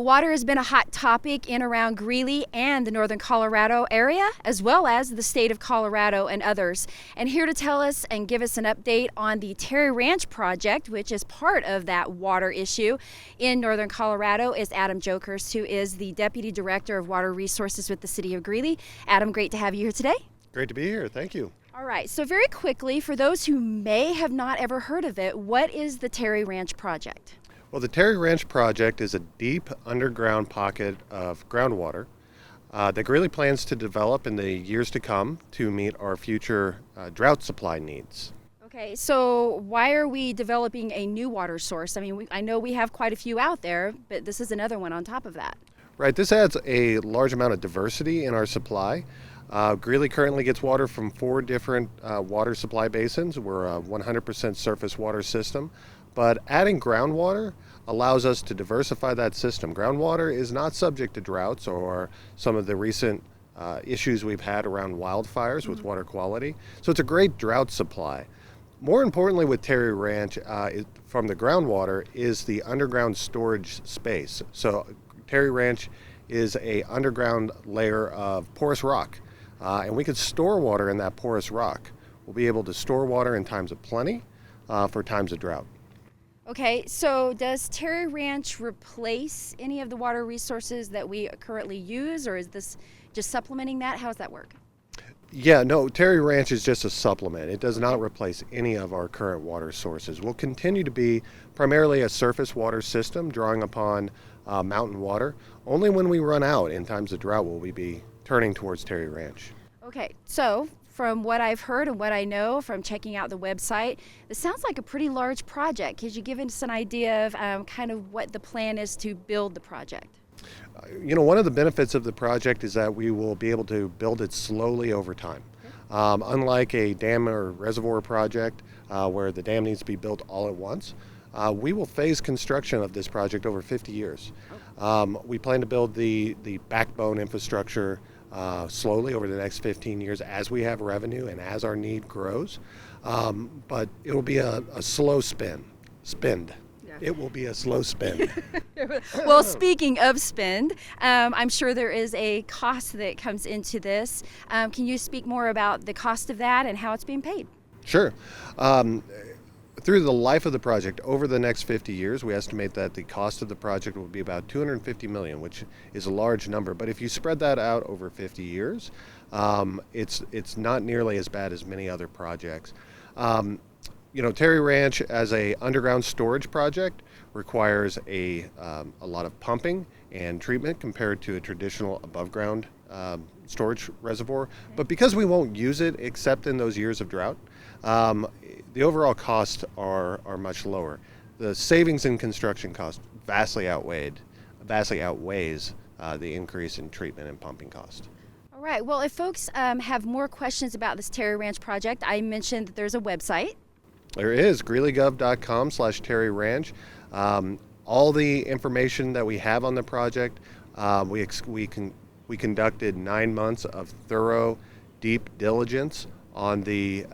Water has been a hot topic in around Greeley and the northern Colorado area, as well as the state of Colorado and others. And here to tell us and give us an update on the Terry Ranch project, which is part of that water issue in northern Colorado, is Adam Jokers, who is the Deputy Director of Water Resources with the City of Greeley. Adam, great to have you here today. Great to be here. Thank you. All right, so very quickly, for those who may have not ever heard of it, what is the Terry Ranch project? Well, the Terry Ranch project is a deep underground pocket of groundwater that Greeley plans to develop in the years to come to meet our future drought supply needs. Okay, so why are we developing a new water source? I mean, I know we have quite a few out there, but this is another one on top of that. Right, this adds a large amount of diversity in our supply. Greeley currently gets water from 4 different water supply basins. We're a 100% surface water system, but adding groundwater allows us to diversify that system. Groundwater is not subject to droughts or some of the recent issues we've had around wildfires with water quality. So it's a great drought supply. More importantly with Terry Ranch from the groundwater is the underground storage space. So Terry Ranch is a underground layer of porous rock. And we can store water in that porous rock. We'll be able to store water in times of plenty for times of drought. Okay, so does Terry Ranch replace any of the water resources that we currently use, or is this just supplementing that? How does that work? Yeah, no, Terry Ranch is just a supplement. It does not replace any of our current water sources. We'll continue to be primarily a surface water system drawing upon mountain water. Only when we run out in times of drought will we be turning towards Terry Ranch. Okay, so from what I've heard and what I know from checking out the website, this sounds like a pretty large project. Could you give us an idea of kind of what the plan is to build the project? You know, one of the benefits of the project is that we will be able to build it slowly over time. Unlike a dam or reservoir project where the dam needs to be built all at once, we will phase construction of this project over 50 years. We plan to build the backbone infrastructure slowly over the next 15 years as we have revenue and as our need grows. But it will be a slow spend. Yeah. It will be a slow spend. Well, speaking of spend, I'm sure there is a cost that comes into this. Can you speak more about the cost of that and how it's being paid? Sure. Through the life of the project, over the next 50 years, we estimate that the cost of the project will be about $250 million, which is a large number. But if you spread that out over 50 years, it's not nearly as bad as many other projects. You know, Terry Ranch as a underground storage project requires a lot of pumping and treatment compared to a traditional above ground storage reservoir. But because we won't use it except in those years of drought, the overall costs are much lower. The savings in construction cost vastly outweighs the increase in treatment and pumping cost. All right. Well, if folks have more questions about this Terry Ranch project, I mentioned that there's a website. There is greeleygov.com/Terry Ranch. All the information that we have on the project, we conducted 9 months of thorough, deep diligence on the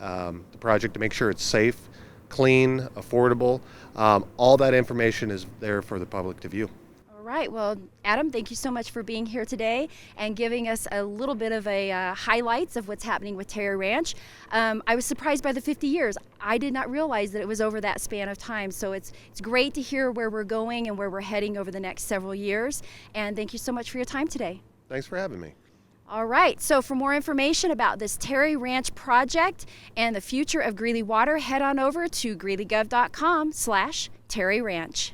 project to make sure it's safe, clean, affordable. All that information is there for the public to view. All right. Well, Adam, thank you so much for being here today and giving us a little bit of a highlights of what's happening with Terry Ranch. I was surprised by the 50 years. I did not realize that it was over that span of time. So it's great to hear where we're going and where we're heading over the next several years. And thank you so much for your time today. Thanks for having me. All right, so for more information about this Terry Ranch project and the future of Greeley water, head on over to greeleygov.com/Terry Ranch.